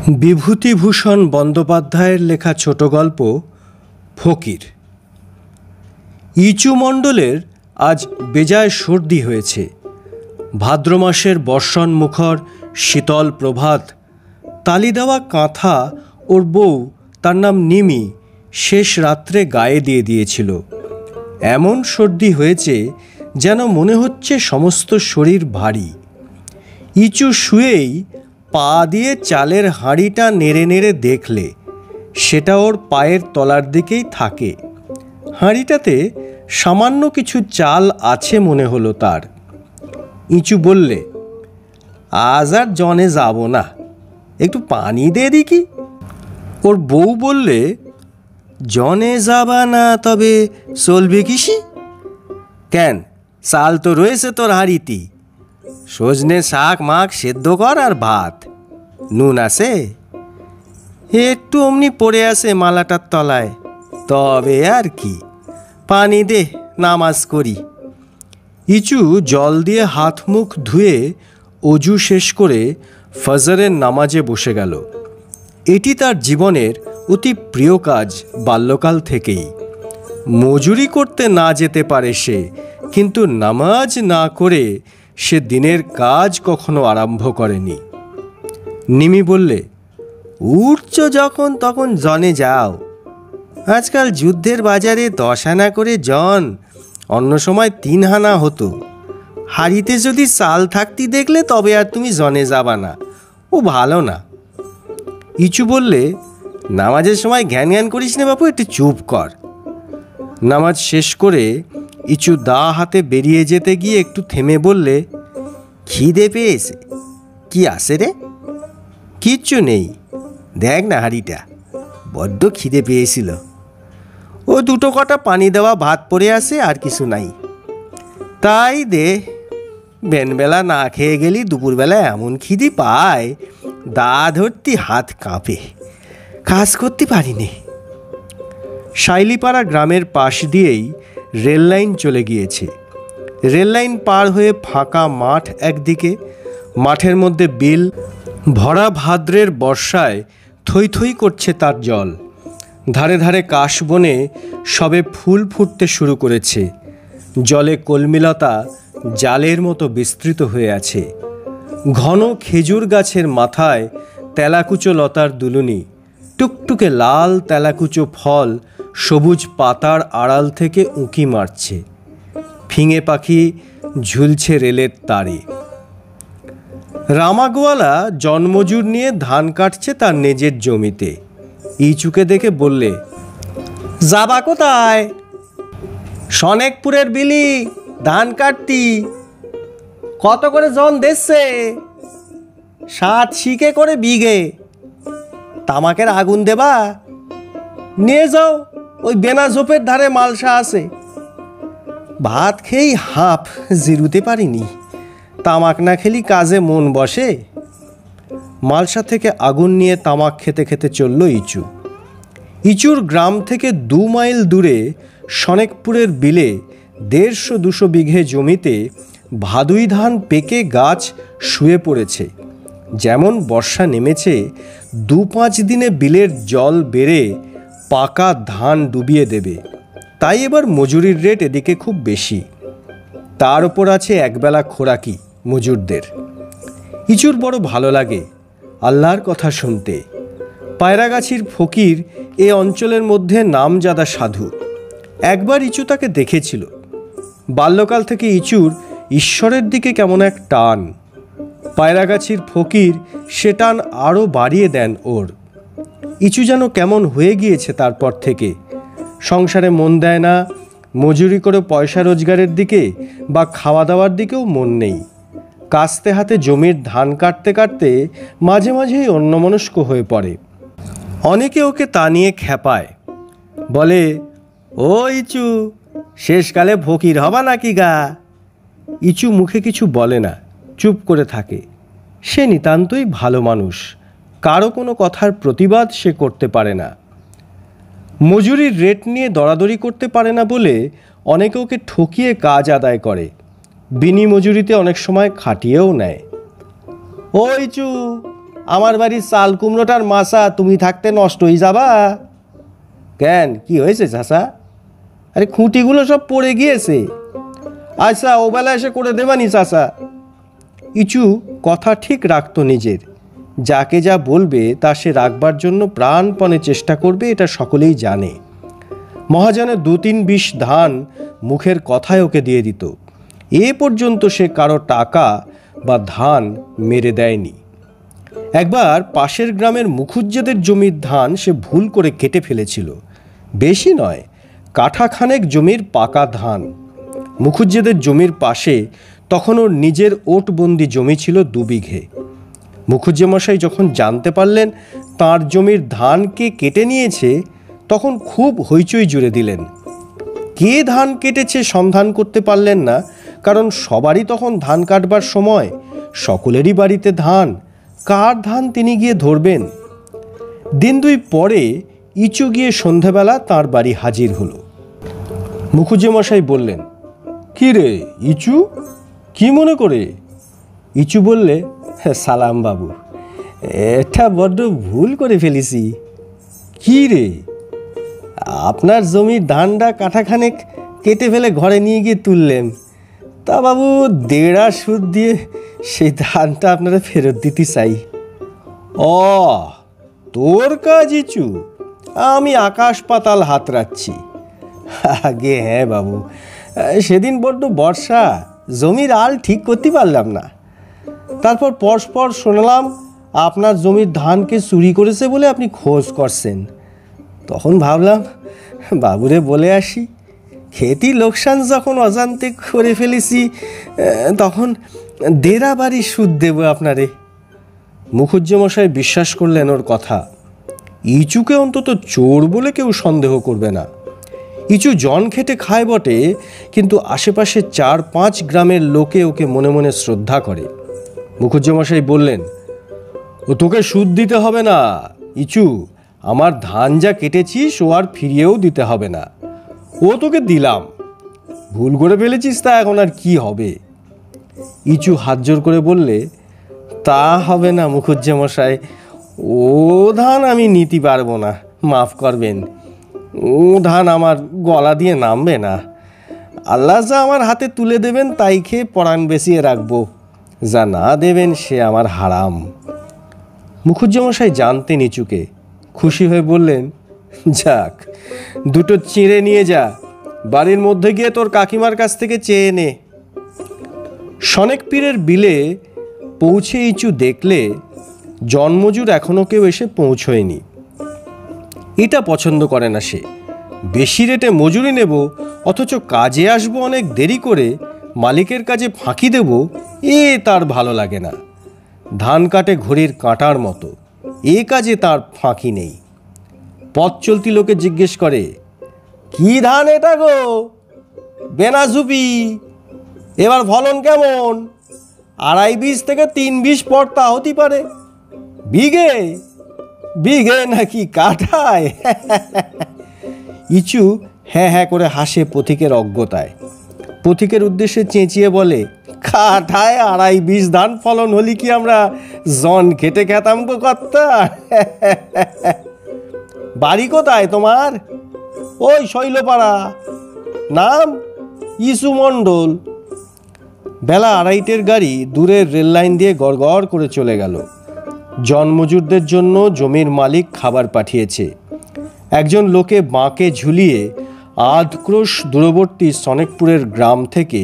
বিভূতিভূষণ বন্দ্যোপাধ্যায়ের লেখা ছোট গল্প ফকির। ইচু মণ্ডলের আজ বেজায় সর্দি হয়েছে। ভাদ্র মাসের বর্ষণ মুখর শীতল প্রভাত, তালি দেওয়া কাঁথা ওর বউ, তার নাম নিমি, শেষ রাত্রে গায়ে দিয়ে দিয়েছিল। এমন সর্দি হয়েছে যেন মনে হচ্ছে সমস্ত শরীর ভারী। ইচু শুয়েই পা দিয়ে চালের হাঁড়িটা নেড়ে নেড়ে দেখলে সেটা ওর পায়ের তলার দিকেই থাকে। হাঁড়িটাতে সামান্য কিছু চাল আছে মনে হলো তার। ইচু বললে, আজ আর জনে যাব না, একটু পানি দে দেখি। ওর বউ বললে, জনে যাবা না তবে চলবে কিসি? কেন, চাল তো রয়েছে তোর হাঁড়িতে, সজনে শাক মাখ সেদ্ধ কর আর ভাত, নুন আছে? একটু অমনি পড়ে আছে মালাটার তলায়, তবে আর কি, পানি দে, নামাজ করি। ইচু জল দিয়ে হাত মুখ ধুয়ে অজু শেষ করে ফজরের নামাজে বসে গেল। এটি তার জীবনের অতি প্রিয় কাজ বাল্যকাল থেকেই। মজুরি করতে না যেতে পারে সে, কিন্তু নামাজ না করে সে দিনের কাজ কখনো আরম্ভ করেনি। নিমি বললে, উঠছ যখন তখন জনে যাও। আজকাল যুদ্ধের বাজারে 10 আনা করে জন, অন্য সময় 3 আনা হতো। হাড়িতে যদি চাল থাকতি দেখলে তবে আর তুমি জনে যাবা না, ও ভালো না। ইচু বললে, নামাজের সময় ঘ্যান ঘ্যান করিস না বাপু, একটু চুপ কর। নামাজ শেষ করে ইচু দা হাতে বেরিয়ে যেতে গিয়ে একটু থেমে বললে, খিদে পেয়েছে। কি আছে রে? কিচ্ছু নেই, দেখ না হাঁড়িটা, বড্ড খিদে পেয়েছিল। ও দুটো কটা পানি দেওয়া ভাত পড়ে আছে, আর কিছু নাই। তাই দে, বেনবেলা না খেয়ে গেলি দুপুরবেলা এমন খিদি পায়, দা ধরতি হাত কাঁপে, কাজ করতে পারিনি। শাইলিপাড়া গ্রামের পাশ দিয়েই রেল লাইন চলে গিয়েছে। রেল লাইন পার হয়ে ফাঁকা মাঠ একদিকে, মাঠের মধ্যে বিল, ভরা ভাদ্রের বর্ষায় থই থই করছে তার জল। ধারে ধারে কাশবনে সবে ফুল ফুটতে শুরু করেছে। জলে কলমিলতা জালের মতো বিস্তৃত হয়ে আছে। ঘন খেজুর গাছের মাথায় তেলাকুচো লতার দুলুনি, টুকটুকে লাল তেলাকুচো ফল সবুজ পাতার আড়াল থেকে উঁকি মারছে। ফিঙে পাখি ঝুলছে রেলের তারে। রামাগোয়ালা জন্মজুর নিয়ে ধান কাটছে তার নিজের জমিতে। ইচুকে দেখে বললে, যাবা কোথায়? সনেকপুরের বিলি ধান কাটতি। কত করে জন দিচ্ছে? 7 শিকে করে বিঘে। তামাকের আগুন দেবা? নিয়ে যাও, ওই বেনা ঝোপের ধারে মালসা আছে। ভাত খেয়েই হাঁপ, জিরুতে পারিনি। তামাক না খেলি কাজে মন বসে। মালসা থেকে আগুন নিয়ে তামাক খেতে খেতে চলল ইচু। ইচুর গ্রাম থেকে 2 মাইল দূরে সনেকপুরের বিলে 150-200 বিঘে জমিতে ভাদুই ধান পেকে গাছ শুয়ে পড়েছে। যেমন বর্ষা নেমেছে, 2-5 দিনে বিলের জল বেড়ে পাকা ধান ডুবিয়ে দেবে। তাই এবার মজুরির রেট এদিকে খুব বেশি। তার ওপর আছে একবেলা খোরাকি মজুরদের। ইচুর বড় ভালো লাগে আল্লাহর কথা শুনতে। পায়রাগাছির ফকির এ অঞ্চলের মধ্যে নামজাদা সাধু। একবার ইচু তাকে দেখেছিল। বাল্যকাল থেকে ইচুর ঈশ্বরের দিকে কেমন এক টান। পায়রাগাছির ফকির সে টান আরও বাড়িয়ে দেন ওর। ইচু যেন কেমন হয়ে গিয়েছে তারপর থেকে। সংসারে মন দেয় না, মজুরি করে পয়সা রোজগারের দিকে বা খাওয়া দাওয়ার দিকেও মন নেই। কাস্তে হাতে জমির ধান কাটতে কাটতে মাঝে মাঝেই অন্যমনস্ক হয়ে পড়ে। অনেকে ওকে তা নিয়ে খেপায়, বলে, ও ইচু, শেষকালে ফকির হবা নাকি গা? ইচু মুখে কিছু বলে না, চুপ করে থাকে। সে নিতান্তই ভালো মানুষ, কারো কোনো কথার প্রতিবাদ সে করতে পারে না। মজুরির রেট নিয়ে দরাদরি করতে পারে না বলে অনেকে ওকে ঠকিয়ে কাজ আদায় করে। বিনি মজুরিতে অনেক সময় খাটিয়েও নেয়। ও ইচু, আমার বাড়ির চাল কুমড়োটার মাসা তুমি থাকতে নষ্ট হয়ে যাবা। কেন, কি হয়েছে চাষা? আরে খুঁটিগুলো সব পড়ে গিয়েছে। আচ্ছা, ওবেলা এসে করে দেবানি চাষা। ইচু কথা ঠিক রাখতো নিজের। যাকে যা বলবে তা সে রাখবার জন্য প্রাণপণে চেষ্টা করবে, এটা সকলেই জানে। মহাজনের 2-3 বিশ ধান মুখের কথায় ওকে দিয়ে দিত। এ পর্যন্ত সে কারো টাকা বা ধান মেরে দেয়নি। একবার পাশের গ্রামের মুখুজ্জেদের জমির ধান সে ভুল করে কেটে ফেলেছিল। বেশি নয়, কাঠাখানেক জমির পাকা ধান। মুখুজ্জেদের জমির পাশে তখন ওর নিজের ওটবন্দি জমি ছিল 2 বিঘে। মুখুজ্জে মশাই যখন জানতে পারলেন তাঁর জমির ধান কে কেটে নিয়েছে, তখন খুব হইচই জুড়ে দিলেন। কে ধান কেটেছে সন্ধান করতে পারলেন না, কারণ সবারই তখন ধান কাটবার সময়, সকলেরই বাড়িতে ধান। কার ধান তিনি গিয়ে ধরবেন? 1-2 পরে ইচু গিয়ে সন্ধেবেলা তাঁর বাড়ি হাজির হলো। মুখুজ্জে মশাই বললেন, কি রে ইচু, কি মনে করে? ইচু বললে, সালাম বাবু, এটা বড্ড ভুল করে ফেলেছি। কি রে? আপনার জমির ধানটা কাঠাখানেক কেটে ফেলে ঘরে নিয়ে গিয়ে তুললেন, তা বাবু 1.5 সুদ দিয়ে সেই ধানটা আপনারা ফেরত দিতে চাই। ও, তোর কাজ ইচু? আমি আকাশ পাতাল হাত রাখছি। আগে হ্যাঁ বাবু, সেদিন বড্ড বর্ষা, জমির আল ঠিক করতে পারলাম না। তারপর পরস্পর শুনলাম আপনার জমির ধানকে চুরি করেছে বলে আপনি খোঁজ করছেন। তখন ভাবলাম বাবুরে বলে আসি, খেতি লোকসান যখন অজান্তে করে ফেলেছি, তখন 1.5 বাড়ি সুদ দেব আপনারে। মুখুজ্জে মশাই বিশ্বাস করলেন ওর কথা। ইচুকে অন্তত চোর বলে কেউ সন্দেহ করবে না। ইচু জন খেটে খায় বটে, কিন্তু আশেপাশে 4-5 গ্রামের লোকে ওকে মনে মনে শ্রদ্ধা করে। মুখুজ্জে মশাই বললেন, ও তোকে সুদ দিতে হবে না ইচু, আমার ধান যা কেটেছিস ও আর ফিরিয়েও দিতে হবে না, ও তোকে দিলাম। ভুল করে ফেলেছিস, তা এখন আর কি হবে? ইচু হাত জোর করে বললে, তা হবে না মুখুজ্জে মশাই, ও ধান আমি নিতে পারবো না, মাফ করবেন। ও ধান আমার গলা দিয়ে নামবে না। আল্লাহ যা আমার হাতে তুলে দেবেন তাই খেয়ে পরাণ বেঁচিয়ে রাখবো, যা না দেবেন সে আমার হারাম। মুখুজ্জে মশাই জানতেন ইচুকে। খুশি হয়ে বললেন, যাক, 2টো চিঁড়ে নিয়ে যা, বাড়ির মধ্যে গিয়ে তোর কাকিমার কাছ থেকে চেয়ে নে। শনেক পীরের বিলে পৌঁছে ইচু দেখলে জন্মজুর এখনও কেউ এসে পৌঁছয়নি। এটা পছন্দ করে না সে। বেশি রেটে মজুরি নেব, অথচ কাজে আসবো অনেক দেরি করে, মালিকের কাজে ফাঁকি দেব, এ তার ভালো লাগে না। ধান কাটে ঘড়ির কাঁটার মতো, এ কাজে তার ফাঁকি নেই। পথ চলতি লোকে জিজ্ঞেস করে, কি ধান এটা গো? বেনাঝুপি। এবার ফলন কেমন? 2.5 বিঘ থেকে 3 বিঘ পর তা হতে পারে। বিঘে? বিঘে নাকি কাঠায়? ইচু হ্যাঁ হ্যাঁ করে হাসে পথিকের অজ্ঞতায়। পথিকের উদ্দেশ্যে চেঁচিয়ে বলে, কাঠায় 2.5 বিঘ ধান ফলন হলি কি আমরা জন খেটে খেতাম গো কর্তা? বাড়ি কোথায় তোমার? ওই শৈলপাড়া। নাম? ইসু মণ্ডল। বেলা 2:30-টের গাড়ি দূরের রেল লাইন দিয়ে গড়গড় করে চলে গেল। জনমজুরদের জন্য জমির মালিক খাবার পাঠিয়েছে। একজন লোকে বাঁকে ঝুলিয়ে 1/2 ক্রোশ দূরবর্তী সনেকপুরের গ্রাম থেকে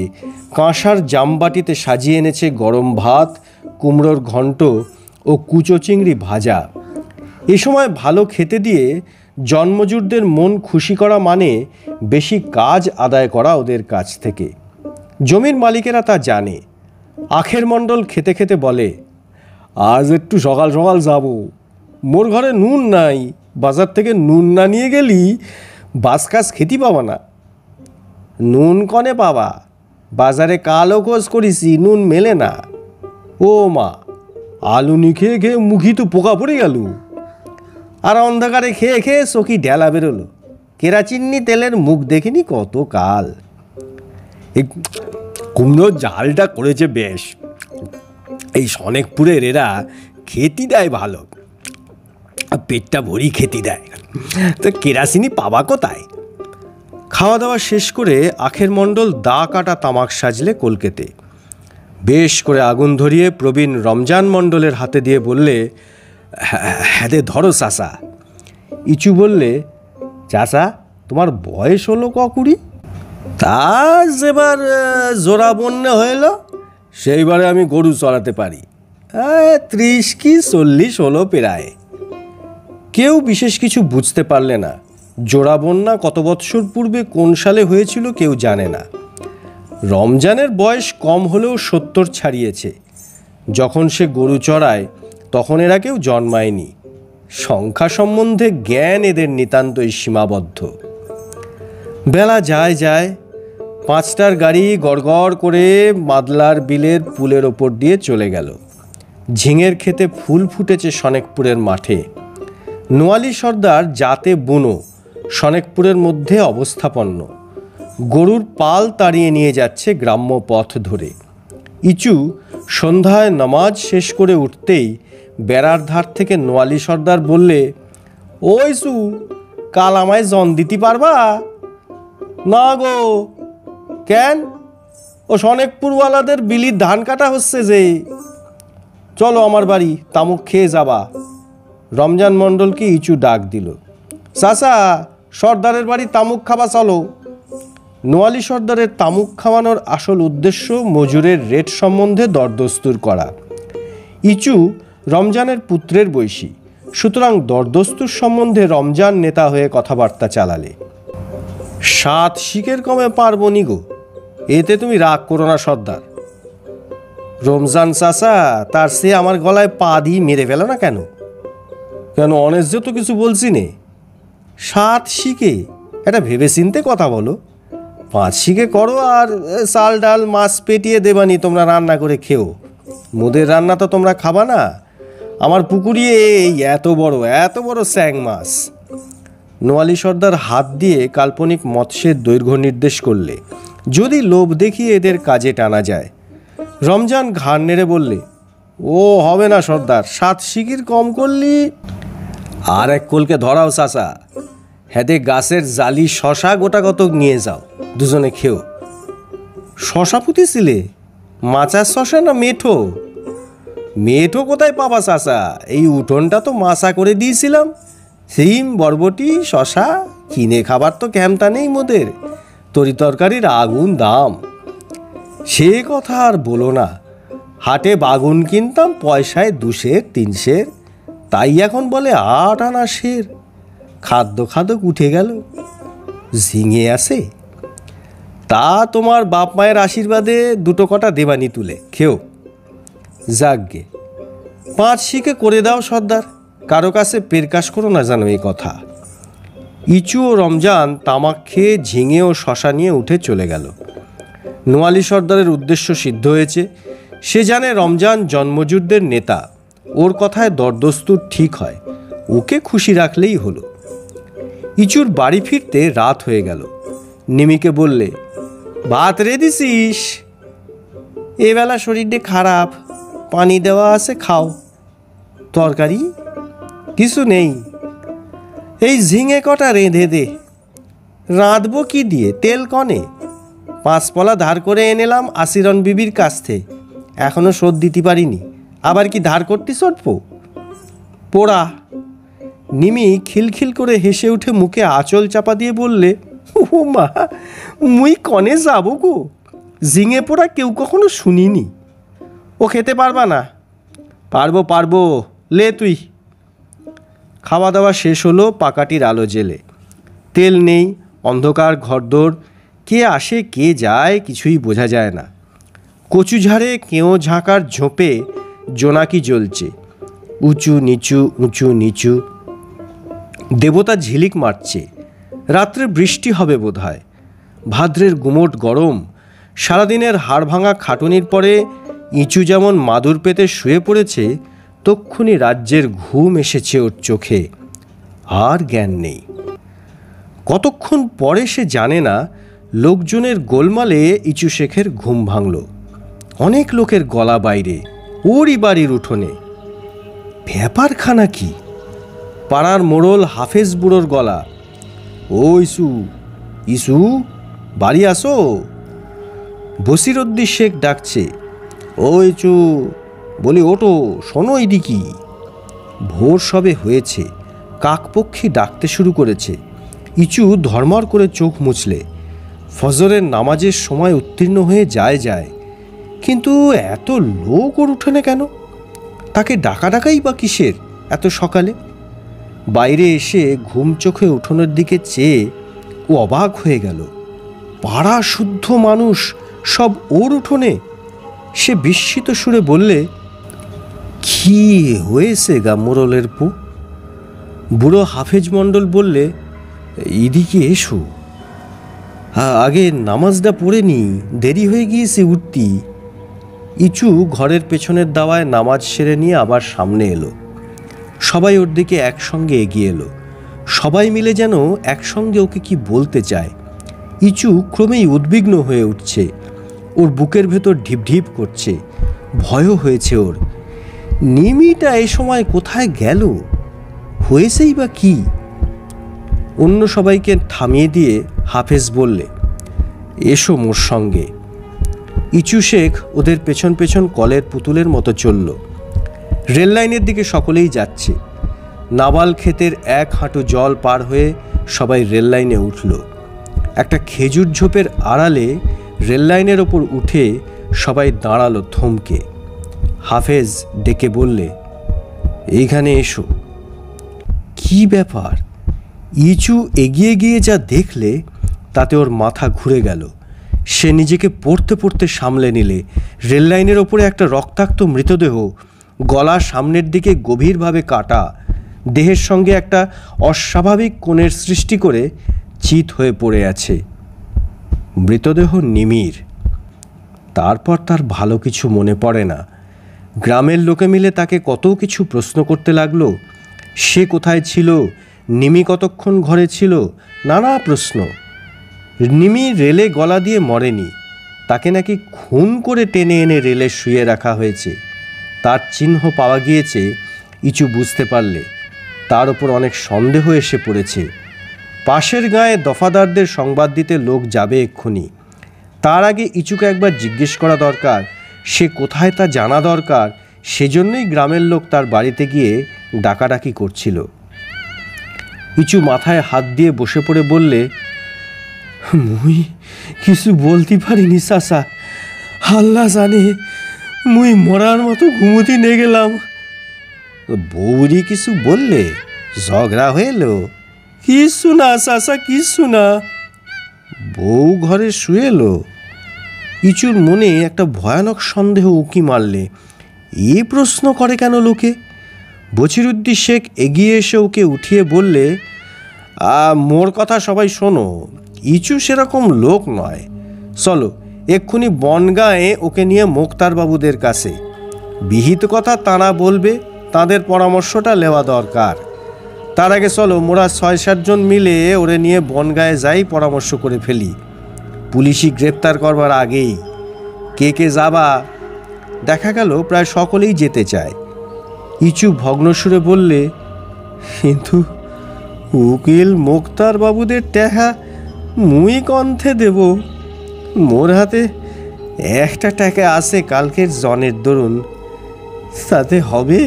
কাঁসার জামবাটিতে সাজিয়ে এনেছে গরম ভাত, কুমড়োর ঘন্ট ও কুচো চিংড়ি ভাজা। এ সময় ভালো খেতে দিয়ে জনমজুরদের মন খুশি করা মানে বেশি কাজ আদায় করা ওদের কাছ থেকে। জমির মালিকেরা তা জানে। আখের মণ্ডল খেতে খেতে বলে, আজ একটু সকাল সকাল যাব, মোর ঘরে নুন নাই, বাজার থেকে নুন না নিয়ে গেলি বাসকাস খেতে পাবা না। নুন কনে পাবা? বাজারে কালো খোঁজ করিছি, নুন মেলে না। ও মা, আলু নি খেয়ে খেয়ে মুখি তো পোকা পড়ে গেল। আর অন্ধকারে খেয়ে খেয়ে চোখি ঢেলা বেরোলো। কেরাচিন্নি তেলের মুখ দেখিনি কত কাল। এই কুমড়োর জালটা করেছে বেশ। এই সনেকপুরের এরা খেতে দেয় ভালো, পেটটা ভরি খেতে দেয়, তো কেরাসিনি পাবা কোথায়? খাওয়া দাওয়া শেষ করে আখের মণ্ডল দা কাটা তামাক সাজলে কলকেতে। বেশ করে আগুন ধরিয়ে প্রবীণ রমজান মণ্ডলের হাতে দিয়ে বললে, হ্যাঁ দে ধরো চাষা। ইচু বললে, চাষা তোমার বয়স হলো কুড়ি? তা যেবার জোড়া বন্যা হইল সেইবারে আমি গরু চড়াতে পারি, 30 কি 40 হলো প্রায়। কেউ বিশেষ কিছু বুঝতে পারলে না। জোড়া বন্যা কত বৎসর পূর্বে কোন সালে হয়েছিল কেউ জানে না। রমজানের বয়স কম হলেও 70 ছাড়িয়েছে। যখন সে গরু চড়ায় তখন এরা কেউ জন্মায়নি। সংখ্যা সম্বন্ধে জ্ঞান এদের নিতান্তই সীমাবদ্ধ। বেলা যায় যায়, 5টার গাড়ি গড়গড় করে মাদলার বিলের পুলের ওপর দিয়ে চলে গেল। ঝিঙের ক্ষেতে ফুল ফুটেছে সনেকপুরের মাঠে। নোয়ালি সর্দার জাতে বুনো সনেকপুরের মধ্যে অবস্থাপন্ন। গরুর পাল তাড়িয়ে নিয়ে যাচ্ছে গ্রাম্য পথ ধরে। ইচু সন্ধ্যায় নামাজ শেষ করে উঠতেই বেড়ার ধার থেকে নোয়ালি সর্দার বললে, ও ইসু, কাল আমায় জন দিতে পারবা? না গো। কেন? ও সনেকপুরওয়ালাদের বিলির ধান কাটা হচ্ছে যে। চলো আমার বাড়ি, তামুক খেয়ে যাবা। রমজান মণ্ডলকে ইচু ডাক দিল, চাচা সর্দারের বাড়ি তামুক খাবা চলো। নোয়ালি সর্দারের তামুক খাওয়ানোর আসল উদ্দেশ্য মজুরের রেট সম্বন্ধে দরদস্তুর করা। ইচু রমজানের পুত্রের বয়সী, সুতরাং দরদস্তুর সম্বন্ধে রমজান নেতা হয়ে কথাবার্তা চালালে। 7 শিকের কমে পারবো নি গো, এতে তুমি রাগ করো না সর্দার। রমজান চাচা, তার সে আমার গলায় পা দিয়ে মেরে ফেলো না কেন? কেন, অনেস্ট তো কিছু বলছি নে। 7 শিকে? এটা ভেবে চিনতে কথা বলো। 5 শিকে করো, আর চাল ডাল মাছ পেটিয়ে দেবানি, তোমরা রান্না করে খেও। মোদের রান্না তো তোমরা খাবা না। আমার পুকুরে এই এত বড় স্যাং মাছ। নোয়ালি সর্দার হাত দিয়ে কাল্পনিক মৎস্যের দৈর্ঘ্য নির্দেশ করলে, যদি লোভ দেখিয়ে এদের কাজে টানা যায়। রমজান ঘাড় নেড়ে বললে, ও হবে না সর্দার, 7 শিকির কম করলি। আর এক কলকে ধরাও চাচা, হেদে গাছের জালি শশা গোটা কতক নিয়ে যাও, দুজনে খেও। শশা পুঁতেছিলে? মাচার শশা না মেঠো? মেঠো কোথায় পাবা চাচা, এই উঠোনটা তো মাচা করে দিয়েছিলাম। সিম বরবটি শশা কিনে খাবার তো ক্যামতা নেই মোদের, তরি তরকারির আগুন দাম। সে কথা আর বলো না, হাটে বাগুন কিনতাম পয়সায় 2 সের 3 সের, তাই এখন বলে 8 আনা সের। খাদ্য উঠে গেল। ঝিঙে আছে? তা তোমার বাপ মায়ের আশীর্বাদে 2 কটা দেবানি তুলে খেও। যাকগে, 5 শিকে করে দাও সর্দার, কারো কাছে পেরকাশ করো না জানো এই কথা। ইচু ও রমজান তামাক খেয়ে ঝিঙে ও শশা নিয়ে উঠে চলে গেল। নোয়ালি সর্দারের উদ্দেশ্য সিদ্ধ হয়েছে। সে জানে রমজান জন্মজুরদের নেতা, ওর কথায় দরদস্তুর ঠিক হয়, ওকে খুশি রাখলেই হলো। ইচুর বাড়ি ফিরতে রাত হয়ে গেল। নিমিকে বললে, ভাত রে দিছিস? এবেলা শরীরটা খারাপ, পানি দেওয়া আছে, খাও। তরকারি? কিছু নেই। এই ঝিঙে কটা রেঁধে দে। রাঁধবো কি দিয়ে? তেল কনে? 5 পলা ধার করে এনেলাম আসিরন বিবির কাছ থেকে, এখনো শোধ দিতে পারিনি, আবার কি ধার করতে চটবো? পোড়া। নিমি খিলখিল করে হেসে উঠে মুখে আঁচল চাপা দিয়ে বললে, ও মা, মুই কনে যাবো গো? ঝিঙে পোড়া কেউ কখনো শুনিনি। ও খেতে পারবা না? পারবো, লে তুই। খাওয়া দাওয়া শেষ হলো পাকাটির আলো জেলে। তেল নেই, অন্ধকার ঘরদোর, কে আসে কে যায় কিছুই বোঝা যায় না। কচু ঝাড়ে কেঁয়ো ঝাঁকার ঝোপে জোনাকি জ্বলছে, উঁচু নিচু। দেবতা ঝিলিক মারছে। রাত্রে বৃষ্টি হবে বোধহয়। ভাদ্রের গুমোট গরম। সারাদিনের হাড় ভাঙা খাটুনির পরে ইঁচু যেমন মাদুর পেতে শুয়ে পড়েছে, তক্ষুনি রাজ্যের ঘুম এসেছে ওর চোখে। আর জ্ঞান নেই। কতক্ষণ পরে সে জানে না। লোকজনের গোলমালে ইচু শেখের ঘুম ভাঙল। অনেক লোকের গলা বাইরে, ওরই বাড়ির উঠোনে। ব্যাপারখানা কি? পাড়ার মোড়ল হাফেজ বুড়োর গলা, ও ইসু, ইসু, বাড়ি আসো। বসিরউদ্দিন শেখ ডাকছে, ও ইচু, বলি ওটো, শোনো এদিকি। ভোর সবে হয়েছে, কাকপক্ষী ডাকতে শুরু করেছে। ইচু ধর্মর করে চোখ মুছলে। ফজরের নামাজের সময় উত্তীর্ণ হয়ে যায়, কিন্তু এত লোক ওর উঠোনে কেন? তাকে ডাকাই বা কিসের এত সকালে? বাইরে এসে ঘুম চোখে উঠোনের দিকে চেয়ে ও অবাক হয়ে গেল। পাড়া শুদ্ধ মানুষ সব ওর উঠোনে। সে বিস্মিত সুরে বললে, কি হয়েছে গা মোড়লের পো? বুড়ো হাফেজ মণ্ডল বললে, এদিকে এসো, আগে নামাজটা পড়ে নি, দেরি হয়ে গিয়েছে উঠতি। ইচু ঘরের পেছনের দাওয়ায় নামাজ সেরে নিয়ে আবার সামনে এলো। সবাই ওর দিকে একসঙ্গে এগিয়ে এলো। সবাই মিলে যেন একসঙ্গে ওকে কি বলতে চায়। ইচু ক্রমেই উদ্বিগ্ন হয়ে উঠছে। ওর বুকের ভেতর ঢিপঢিপ করছে, ভয়ও হয়েছে ওর। নিমিটা এ সময় কোথায় গেল? হয়েছেই বা কি? অন্য সবাইকে থামিয়ে দিয়ে হাফেজ বললে, এসো মোর সঙ্গে। ইচু শেখ ওদের পেছন পেছন কলের পুতুলের মতো চলল। রেল লাইনের দিকে সকলেই যাচ্ছে। নাবাল ক্ষেতের এক হাঁটু জল পার হয়ে সবাই রেল লাইনে উঠল। একটা খেজুর ঝোপের আড়ালে রেল লাইনের ওপর উঠে সবাই দাঁড়ালো থমকে। হাফেজ ডেকে বললে, এইখানে এসো। কি ব্যাপার? ইচু এগিয়ে গিয়ে যা দেখলে তাতে ওর মাথা ঘুরে গেল। সে নিজেকে পড়তে পড়তে সামলে নিলে। রেল লাইনের ওপরে একটা রক্তাক্ত মৃতদেহ, গলা সামনের দিকে গভীরভাবে কাটা, দেহের সঙ্গে একটা অস্বাভাবিক কোণের সৃষ্টি করে চিত হয়ে পড়ে আছে। মৃতদেহ নিমির। তারপর তার ভালো কিছু মনে পড়ে না। গ্রামের লোকে মিলে তাকে কত কিছু প্রশ্ন করতে লাগলো। সে কোথায় ছিল, নিমি কতক্ষণ ঘরে ছিল, নানা প্রশ্ন। নিমি রেলে গলা দিয়ে মরেনি, তাকে নাকি খুন করে টেনে এনে রেলে শুয়ে রাখা হয়েছে। তার চিহ্ন পাওয়া গিয়েছে। ইচু বুঝতে পারলে তার ওপর অনেক সন্দেহ এসে পড়েছে। পাশের গাঁয়ে দফাদারদের সংবাদ দিতে লোক যাবে এক্ষুনি। তার আগে ইচুকে একবার জিজ্ঞেস করা দরকার, সে কোথায় তা জানা দরকার। সেজন্যই গ্রামের লোক তার বাড়িতে গিয়ে ডাকাডাকি করছিল। ইচু মাথায় হাত দিয়ে বসে পড়ে বললে, মুই কিছু বলতে পারিনি চাচা, আল্লাহ জানে, মুই মরার মতো ঘুমুতি নে গেলাম। বৌরি কিছু বললে? ঝগড়া হইল? কিছু না চাচা, কিছু না। বউ ঘরে শুয়ে এলো? ইচুর মনে একটা ভয়ানক সন্দেহ উকি মারলে। এ প্রশ্ন করে কেন লোকে? বছিরউদ্দিন শেখ এগিয়ে এসে ওকে উঠিয়ে বললে, মোর কথা সবাই শোনো, ইচু সেরকম লোক নয়। চলো এক্ষুনি বনগাঁয়ে ওকে নিয়ে মোক্তারবাবুদের কাছে। বিহিত কথা তাঁরা বলবে, তাদের পরামর্শটা নেওয়া দরকার। তার আগে চলো মোরা ৬-৭ জন মিলে ওরে নিয়ে বনগাঁয়ে যাই, পরামর্শ করে ফেলি। পুলিশি গ্রেপ্তার করবার আগেই। কে কে যাবা? দেখা গেল প্রায় সকলেই যেতে চায়। ইচু ভগ্নসুরে বললে, কিন্তু উকিল মোক্তারবাবুদের টেহা মুই কণ্ঠে দেব? মোর হাতে একটা টাকা আছে কালকের জনের দরুন, তাতে হবে?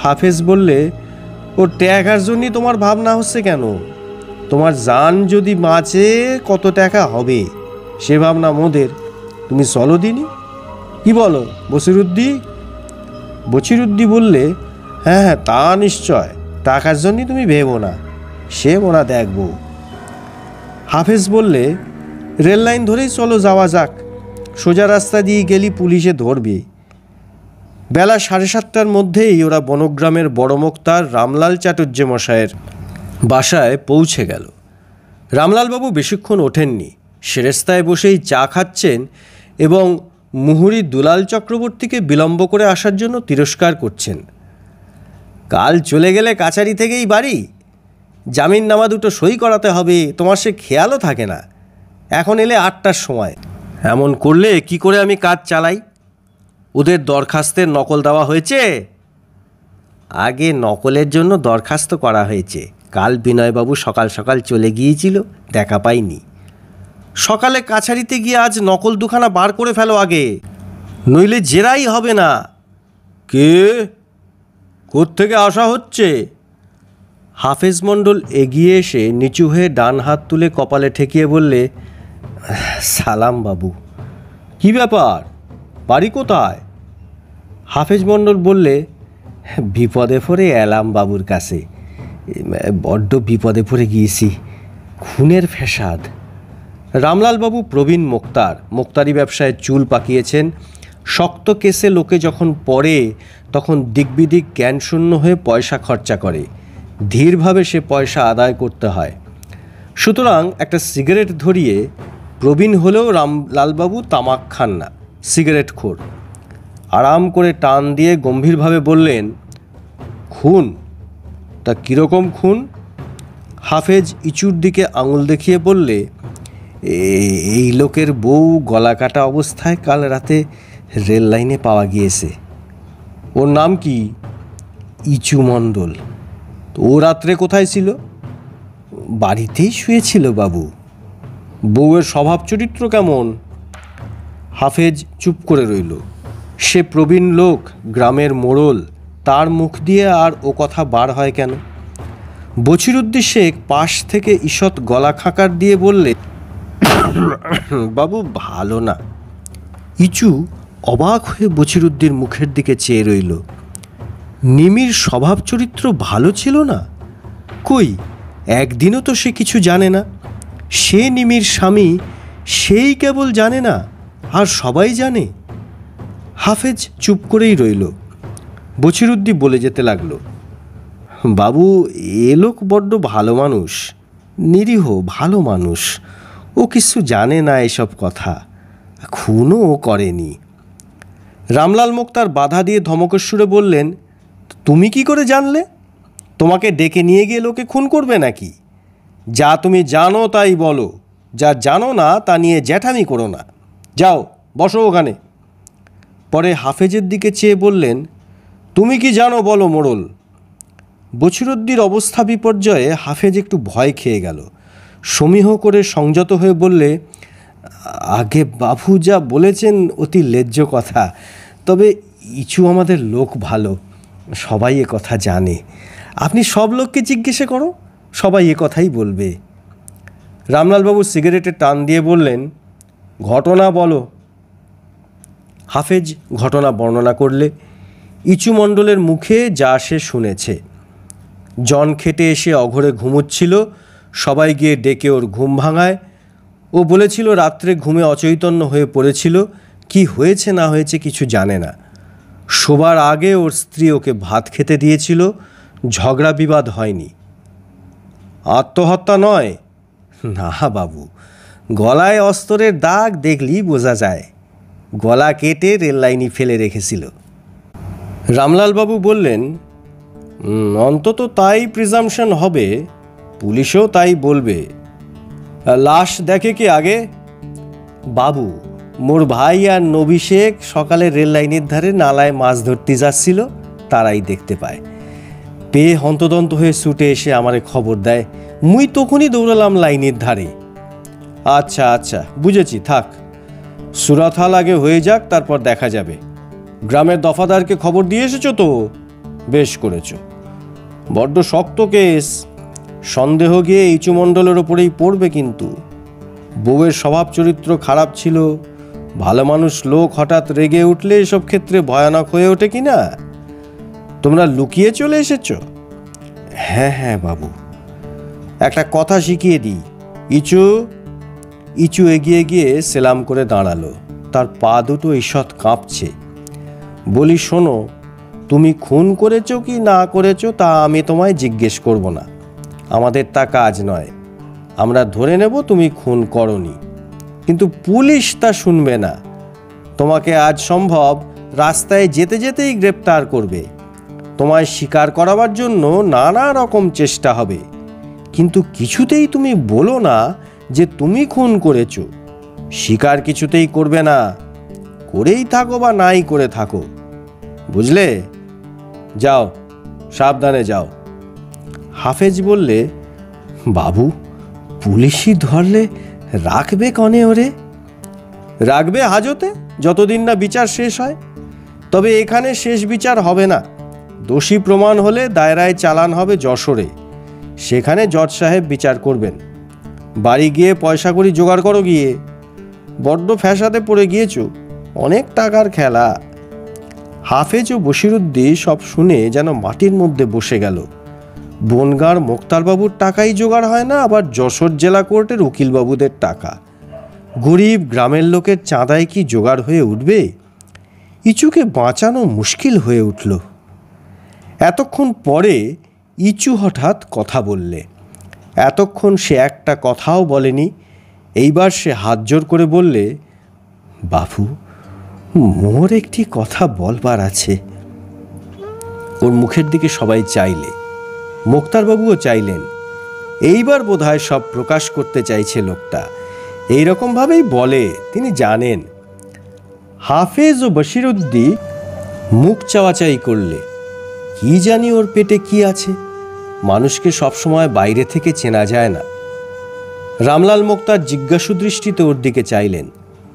হাফেজ বললে, ও টাকার জন্যই তোমার ভাবনা হচ্ছে কেন? তোমার জান যদি বাঁচে কত টাকা হবে সে ভাবনা মোদের। তুমি চলো দিনি, কি বলো বছিরউদ্দিন? বছিরউদ্দিন বললে, হ্যাঁ হ্যাঁ, তা নিশ্চয়, টাকার জন্যই তুমি ভেবো না, সে মোরা দেখব। হাফেজ বললে, রেল লাইন ধরেই চলো যাওয়া যাক, সোজা রাস্তা দিয়ে গেলি পুলিশে ধরবে। বেলা 7:30টার মধ্যেই ওরা বনগ্রামের বড় মোক্তার রামলাল চাটুর্যে মশায়ের বাসায় পৌঁছে গেল। রামলালবাবু বেশিক্ষণ ওঠেননি, সেরেস্তায় বসেই চা খাচ্ছেন এবং মুহুরী দুলাল চক্রবর্তীকে বিলম্ব করে আসার জন্য তিরস্কার করছেন। কাল চলে গেলে কাছারি থেকেই বাড়ি, জামিননামা দুটো সই করাতে হবে, তোমার সে খেয়ালও থাকে না। এখন এলে 8টার সময়, এমন করলে কি করে আমি কাজ চালাই? ওদের দরখাস্তের নকল দেওয়া হয়েছে? আগে নকলের জন্য দরখাস্ত করা হয়েছে। কাল বিনয়বাবু সকাল সকাল চলে গিয়েছিল, দেখা পাইনি। সকালে কাছারিতে গিয়ে আজ নকল দুখানা বার করে ফেলো আগে, নইলে জেরাই হবে না। কে, কোত্থেকে আসা হচ্ছে? হাফেজ মণ্ডল এগিয়ে এসে নিচু হয়ে ডান হাত তুলে কপালে ঠেকিয়ে বললে, সালাম বাবু। কি ব্যাপার, বাড়ি কোথায়? হাফেজ মণ্ডল বললে, বিপদে পড়ে এলাম বাবুর কাছে। বড্ড বিপদে পড়ে গিয়েছি, খুনের ফ্যাসাদ। রামলালবাবু প্রবীণ মোক্তার, মোক্তারি ব্যবসায় চুল পাকিয়েছেন। শক্ত কেসে লোকে যখন পড়ে তখন দিকবিদিক জ্ঞানশূন্য হয়ে পয়সা খরচা করে, ধীরভাবে সে পয়সা আদায় করতে হয়। সুতরাং একটা সিগারেট ধরিয়ে, প্রবীণ হলেও রামলালবাবু তামাক খান না, সিগারেট খোর। আরাম করে টান দিয়ে গম্ভীরভাবে বললেন, খুন? তা কীরকম খুন? হাফেজ ইচুর দিকে আঙুল দেখিয়ে বললে, এই লোকের বউ গলা কাটা অবস্থায় কাল রাতে রেল লাইনে পাওয়া গিয়েছে। ওর নাম কি? ইচু মণ্ডল। ও রাত্রে কোথায় ছিল? বাড়িতেই শুয়েছিল বাবু। বউয়ের স্বভাব চরিত্র কেমন? হাফেজ চুপ করে রইল। সে প্রবীণ লোক, গ্রামের মোড়ল, তার মুখ দিয়ে আর ও কথা বার হয় কেন? বছিরুদ্দিন শেখ পাশ থেকে ঈষৎ গলা খাকার দিয়ে বললে, বাবু ভালো না। ইচু অবাক হয়ে বছিরুদ্দির মুখের দিকে চেয়ে রইল। নিমির স্বভাব চরিত্র ভালো ছিল না? কই, একদিনও তো সে কিছু জানে না। সে নিমির স্বামী, সেই কেবল জানে না, আর সবাই জানে। হাফেজ চুপ করেই রইল। বছিরুদ্দিন বলে যেতে লাগলো, বাবু এ লোক বড্ড ভালো মানুষ, নিরীহ ভালো মানুষ। ও কিছু জানে না এসব কথা, খুনও ও করেনি। রামলাল মোক্তার বাধা দিয়ে ধমকের সুরে বললেন, তুমি কি করে জানলে? তোমাকে ডেকে নিয়ে গিয়ে লোকে খুন করবে নাকি? যা তুমি জানো তাই বলো, যা জানো না তা নিয়ে জ্যাঠামি করো না। যাও বসো ওখানে। পরে হাফেজের দিকে চেয়ে বললেন, তুমি কি জানো বলো মোড়ল। বছিরুদ্দির অবস্থা বিপর্যয়ে হাফেজ একটু ভয় খেয়ে গেল। সমীহ করে সংযত হয়ে বললে, আগে বাবু যা বলেছেন অতি ন্যায্য কথা, তবে ইচু আমাদের লোক ভালো, সবাই এ কথা জানে। আপনি সব লোককে জিজ্ঞেসে করো, সবাই এ কথাই বলবে। রামলালবাবু সিগারেটে টান দিয়ে বললেন, ঘটনা বলো। হাফেজ ঘটনা বর্ণনা করলে। ইচু মণ্ডলের মুখে যা সে শুনেছে। জন খেটে এসে অঘরে ঘুমুচ্ছিল, সবাই গিয়ে ডেকে ওর ঘুম ভাঙায়। ও বলেছিল রাত্রে ঘুমে অচৈতন্য হয়ে পড়েছিল, কি হয়েছে না হয়েছে কিছু জানে না। শোবার আগে ওর স্ত্রী ওকে ভাত খেতে দিয়েছিল, ঝগড়া বিবাদ হয়নি। আত্মহত্যা নয়? না বাবু, গলায় অস্ত্রের দাগ দেখলেই বোঝা যায়। গলা কেটে রেল লাইনে ফেলে রেখেছিল। রামলালবাবু বললেন, অন্তত তাই প্রিজামশন হবে, পুলিশও তাই বলবে। লাশ দেখে কি আগে? বাবু, মোর ভাই আর নবী শেখ সকালে রেল লাইনের ধারে নালায় মাছ ধরতে যাচ্ছিল, তারাই দেখতে পায়। পেয়ে হন্তদন্ত হয়ে ছুটে এসে আমারে খবর দেয়। মুই তখনই দৌড়ালাম লাইনের ধারে। আচ্ছা আচ্ছা, বুঝেছি, থাক। সুরাথাল আগে হয়ে যাক, তারপর দেখা যাবে। গ্রামের দফাদারকে খবর দিয়ে এসেছো তো? বেশ করেছো। বড্ড শক্ত কেস, সন্দেহ গিয়ে ইচু মণ্ডলের ওপরেই পড়বে। কিন্তু বউয়ের স্বভাব চরিত্র খারাপ ছিল, ভালো মানুষ লোক হঠাৎ রেগে উঠলে এসব ক্ষেত্রে ভয়ানক হয়ে ওঠে কি না? তোমরা লুকিয়ে চলে এসেছো? হ্যাঁ হ্যাঁ বাবু। একটা কথা শিখিয়ে দিই। ইচু। ইচু এগিয়ে গিয়ে সেলাম করে দাঁড়ালো, তার পা দুটো ঈষৎ কাঁপছে। বলি, শোনো, তুমি খুন করেছো কি না করেছো তা আমি তোমায় জিজ্ঞেস করব না, আমাদের তা কাজ নয়। আমরা ধরে নেব তুমি খুন করনি, কিন্তু পুলিশ তা শুনবে না। তোমাকে আজ সম্ভব রাস্তায় যেতে যেতেই গ্রেপ্তার করবে। তোমায় স্বীকার করাবার জন্য নানা রকম চেষ্টা হবে, কিন্তু কিছুতেই তুমি বলো না যে তুমি খুন করেছো। স্বীকার কিছুতেই করবে না, করেই থাকো বা নাই করে থাকো, বুঝলে? যাও, সাবধানে যাও। হাফেজ বললে, বাবু, পুলিশই ধরলে রাখবে কনে ওরে? রাখবে হাজতে, যতদিন না বিচার শেষ হয়। তবে এখানে শেষ বিচার হবে না। দোষী প্রমাণ হলে দায়রায় চালান হবে যশোরে, সেখানে জজ সাহেব বিচার করবেন। বাড়ি গিয়ে পয়সা করি জোগাড় করো গিয়ে, বড্ড ফ্যাসাদে পড়ে গিয়েছ, অনেক টাকার খেলা। হাফেজ ও বশিরউদ্দিন সব শুনে যেন মাটির মধ্যে বসে গেল। বনগাঁর মোক্তারবাবুর টাকাই জোগাড় হয় না, আবার যশোর জেলা কোর্টের উকিলবাবুদের টাকা। গরিব গ্রামের লোকের চাঁদায় কি জোগাড় হয়ে উঠবে? ইচুকে বাঁচানো মুশকিল হয়ে উঠল। এতক্ষণ পরে ইচু হঠাৎ কথা বললে। এতক্ষণ সে একটা কথাও বলেনি। এইবার সে হাত জোর করে বললে, বাবু, মোর একটি কথা বলবার আছে। ওর মুখের দিকে সবাই চাইলে, মোক্তারবাবুও চাইলেন। এইবার বোধহয় সব প্রকাশ করতে চাইছে লোকটা। এইরকমভাবেই বলে, তিনি জানেন। হাফেজ ও বশিরউদ্দিন মুখ চাওয়াচাই করলে। কি জানি ওর পেটে কি আছে, মানুষকে সবসময় বাইরে থেকে চেনা যায় না। রামলাল মোক্তার জিজ্ঞাসু দৃষ্টিতে ওর দিকে চাইলেন।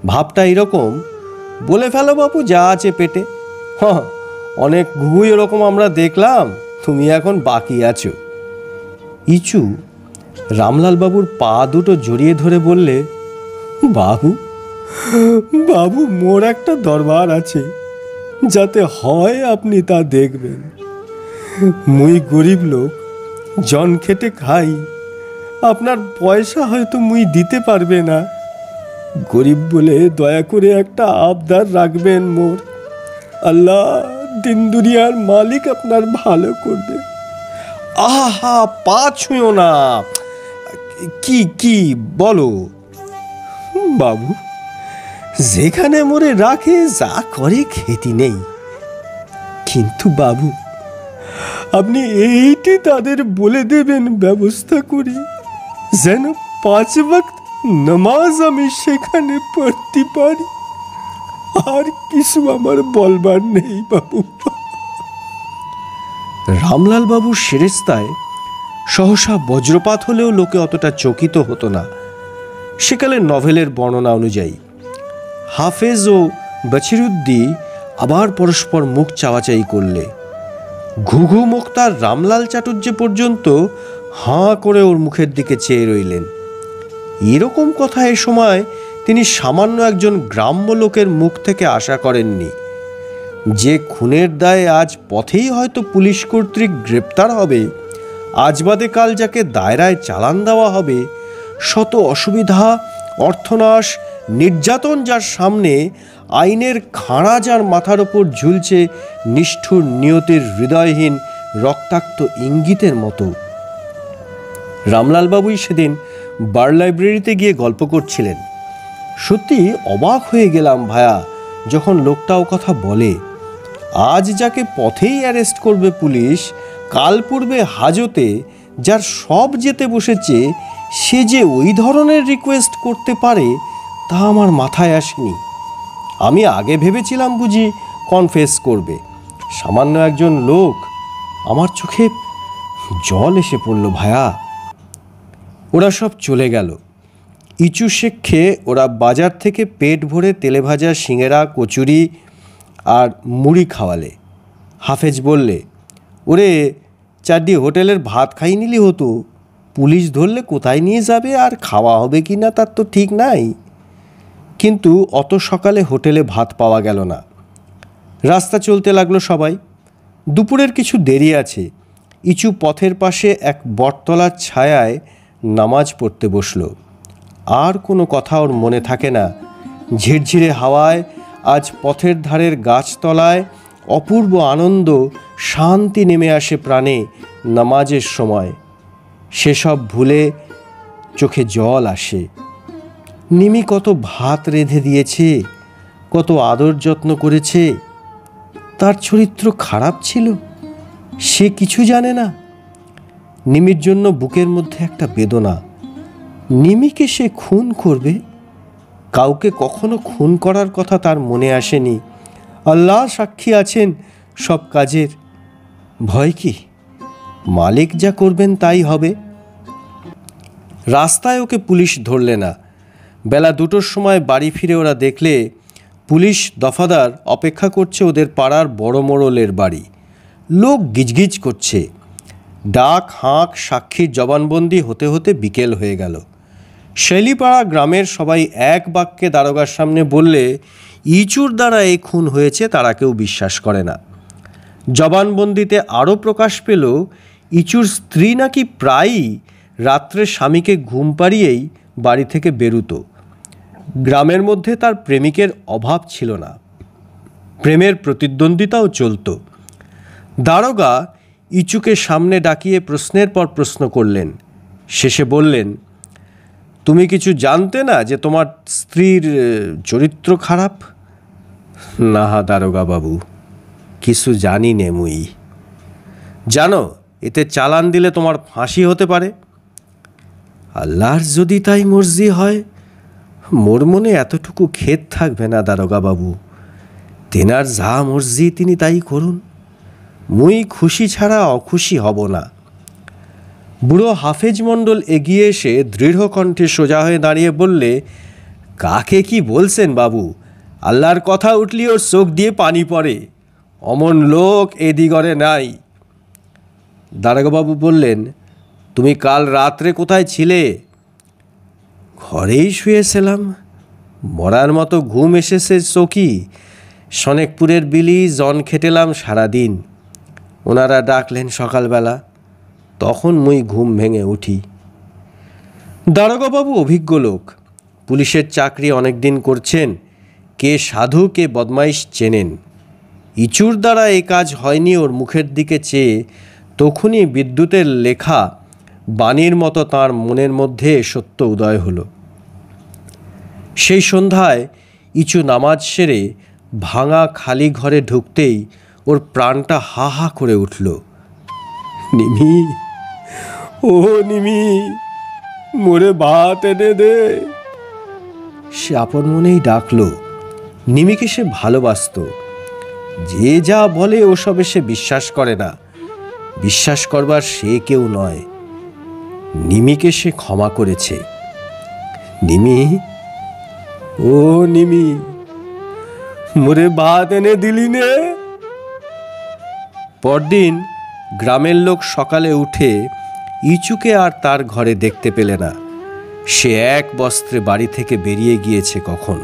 ভাবটা এরকম, বলে ফেলো বাপু যা আছে পেটে। হ্যাঁ, অনেক ঘুঘুই এরকম আমরা দেখলাম, তুমি এখন বাকি আছো। ইচু রামলাল বাবুর পা দুটো জড়িয়ে ধরে বললে, বাবু, বাবু, মোর একটা দরবার আছে, যাতে হয় আপনি তা দেখবেন। মুই গরিব লোক, জন খেটে খাই। আপনার পয়সা হয়তো মুই দিতে পারবে না, গরিব বলে দয়া করে একটা আবদার রাখবেন মোর। আল্লাহ দিন দুনিয়ার মালিক আপনার ভালো করবে। আহা, পা ছুঁয়ো না। কি কি বলো? বাবু, যেখানে মোরে রাখে যা করে খেতি নেই, কিন্তু বাবু, আপনি এইটি তাদের বলে দেবেন ব্যবস্থা করি, যেন 5 ওয়াক্ত নামাজ আমি সেখানে পড়তে পারি। আর কিছু আমার বলবার নেই বাবু। রামলাল বাবুর সেরেস্তায় সহসা বজ্রপাত হলেও লোকে অতটা চকিত হতো না। সেকালের নভেলের বর্ণনা অনুযায়ী হাফেজ ও বশিরউদ্দিন আবার পরস্পর মুখ চাওয়াচাই করলে। ঘুঘু মোক্তার রামলাল চাটুর্যে পর্যন্ত হাঁ করে ওর মুখের দিকে চেয়ে রইলেন। এরকম কথা এ সময় তিনি সামান্য একজন গ্রাম্য লোকের মুখ থেকে আশা করেননি। যে খুনের দায়ে আজ পথেই হয়তো পুলিশ কর্তৃক গ্রেপ্তার হবে, আজ বাদে কাল যাকে দায়রায় চালান দেওয়া হবে, শত অসুবিধা, অর্থনাশ, নির্যাতন যার সামনে, আইনের খাঁড়া যার মাথার ওপর ঝুলছে নিষ্ঠুর নিয়তির হৃদয়হীন রক্তাক্ত ইঙ্গিতের মতো। রামলালবাবুই সেদিন বার লাইব্রেরিতে গিয়ে গল্প করছিলেন। সত্যি অবাক হয়ে গেলাম ভায়া, যখন লোকটা ও কথা বলে। আজ যাকে পথেই অ্যারেস্ট করবে পুলিশ, কাল পূর্বে হাজতে যার সব যেতে বসেছে, সে যে ওই ধরনের রিকোয়েস্ট করতে পারে তা আমার মাথায় আসেনি। আমি আগে ভেবেছিলাম বুঝি কনফেস করবে, সামান্য একজন লোক। আমার চোখে জল এসে পড়ল ভায়া। ওরা সব চলে গেল। ইচু শেখে ওরা বাজার থেকে পেট ভরে তেলে ভাজা সিঙেরা, কচুরি আর মুড়ি খাওয়ালে। হাফেজ বললে, ওরে, চারটি হোটেলের ভাত খাই নিলি হতো, পুলিশ ধরলে কোথায় নিয়ে যাবে আর খাওয়া হবে কি না তার তো ঠিক নাই। কিন্তু অত সকালে হোটেলে ভাত পাওয়া গেল না। রাস্তা চলতে লাগলো সবাই। দুপুরের কিছু দেরি আছে। ইচু পথের পাশে এক বটতলার ছায়ায় নামাজ পড়তে বসল। আর কোনো কথা ওর মনে থাকে না। ঝিরঝিরে হাওয়ায় আজ পথের ধারের গাছতলায় অপূর্ব আনন্দ, শান্তি নেমে আসে প্রাণে নামাজের সময়। সেসব ভুলে চোখে জল আসে। নিমি কত ভাত রেঁধে দিয়েছে, কত আদর যত্ন করেছে। তার চরিত্র খারাপ ছিল, সে কিছু জানে না। নিমির জন্য বুকের মধ্যে একটা বেদনা। নিমিকে সে খুন করবে? কাউকে কখনো খুন করার কথা তার মনে আসেনি। আল্লাহ সাক্ষী আছেন সব কাজের। ভয় কি? মালিক যা করবেন তাই হবে। রাস্তায় ওকে পুলিশ ধরলে না। বেলা 2টোর সময় বাড়ি ফিরে ওরা দেখলে পুলিশ দফাদার অপেক্ষা করছে ওদের পাড়ার বড় মোড়লের বাড়ি। লোক গিজগিজ করছে। ডাক হাঁক সাক্ষীর জবানবন্দি হতে হতে বিকেল হয়ে গেল। শেলিপাড়া গ্রামের সবাই এক বাক্যে দারোগার সামনে বললে ইচুর দ্বারা এই খুন হয়েছে তারা কেউ বিশ্বাস করে না। জবানবন্দিতে আরও প্রকাশ পেল ইচুর স্ত্রী নাকি প্রায়ই রাত্রে স্বামীকে ঘুম পাড়িয়েই বাড়ি থেকে বেরুতো। গ্রামের মধ্যে তার প্রেমিকের অভাব ছিল না, প্রেমের প্রতিদ্বন্দ্বিতাও চলত। দারোগা ইচুকে সামনে ডাকিয়ে প্রশ্নের পর প্রশ্ন করলেন। শেষে বললেন, তুমি কিছু জানতে না যে তোমার স্ত্রীর চরিত্র খারাপ? না দারোগা বাবু, কিছু জানি নে মুই। জানো এতে চালান দিলে তোমার ফাঁসি হতে পারে। আল্লাহর যদি তাই মর্জি হয়, মোর মনে এতটুকু খেদ থাকবে না দারোগা বাবু। তেনার যা মর্জি তিনি তাই করুন, মুই খুশি ছাড়া অখুশি হব না। বুড়ো হাফেজ মণ্ডল এগিয়ে এসে দৃঢ় কণ্ঠে সোজা হয়ে দাঁড়িয়ে বললে, কাকে কি বলছেন বাবু? আল্লাহর কথা উঠলি ওর চোখ দিয়ে পানি পড়ে। অমন লোক এদিগরে নাই। দারোগাবাবু বললেন, তুমি কাল রাত্রে কোথায় ছিলে? ঘরেই শুয়েছিলাম। মরার মতো ঘুম এসেছে চকি। সনেকপুরের বিলি জন খেটেলাম সারাদিন। ওনারা ডাকলেন সকালবেলা, তখন মুই ঘুম ভেঙে উঠি। দারোগাবাবু অভিজ্ঞ লোক, পুলিশের চাকরি অনেক দিন করছেন। কে সাধু কে বদমাইশ চেনেন। ইচুর দ্বারা এই কাজ হয়নি ওর মুখের দিকে চেয়ে তখনই বিদ্যুতের লেখা বাণীর মতো তাঁর মনের মধ্যে সত্য উদয় হলো। সেই সন্ধ্যায় ইচু নামাজ সেরে ভাঙা খালি ঘরে ঢুকতেই ওর প্রাণটা হা হা করে উঠল। নিমি, ও নিমি, মোরে ভাত এনে দে। সে আপন মনেই ডাকল। নিমিকে সে ভালোবাসত। যে যা বলে ওসবে সে বিশ্বাস করে না। বিশ্বাস করবার সে কেউ নয়। নিমিকে সে ক্ষমা করেছে। নিমি, ও নিমি, মোরে ভাত এনে দিলি নে। পরদিন গ্রামের লোক সকালে উঠে ইচুকে আর তার ঘরে দেখতে পেলে না। সে এক বস্ত্রে বাড়ি থেকে বেরিয়ে গিয়েছে কখন।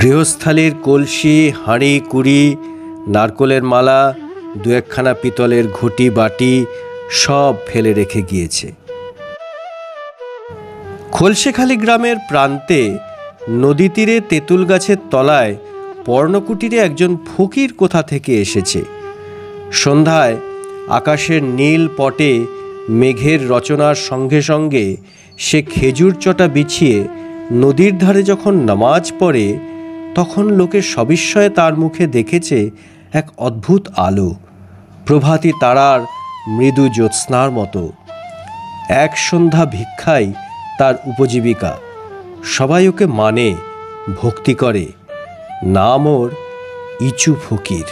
গৃহস্থালির কলসি, হাঁড়ি কুড়ি, নারকোলের মালা, 2-1খানা পিতলের ঘটি বাটি সব ফেলে রেখে গিয়েছে। খোলশেখালি গ্রামের প্রান্তে নদী তীরে তেঁতুল গাছের তলায় পর্ণকুটিরে একজন ফকির কোথা থেকে এসেছে। সন্ধ্যায় আকাশের নীল পটে মেঘের রচনার সঙ্গে সঙ্গে সে খেজুর চটা বিছিয়ে নদীর ধারে যখন নামাজ পড়ে, তখন লোকে সবিস্ময়ে তার মুখে দেখেছে এক অদ্ভুত আলো, প্রভাতী তারার মৃদু জ্যোৎস্নার মতো। এক সন্ধ্যা ভিক্ষাই তার উপজীবিকা। সবাই ওকে মানে, ভক্তি করে। নাম ওর ইচু ফকির।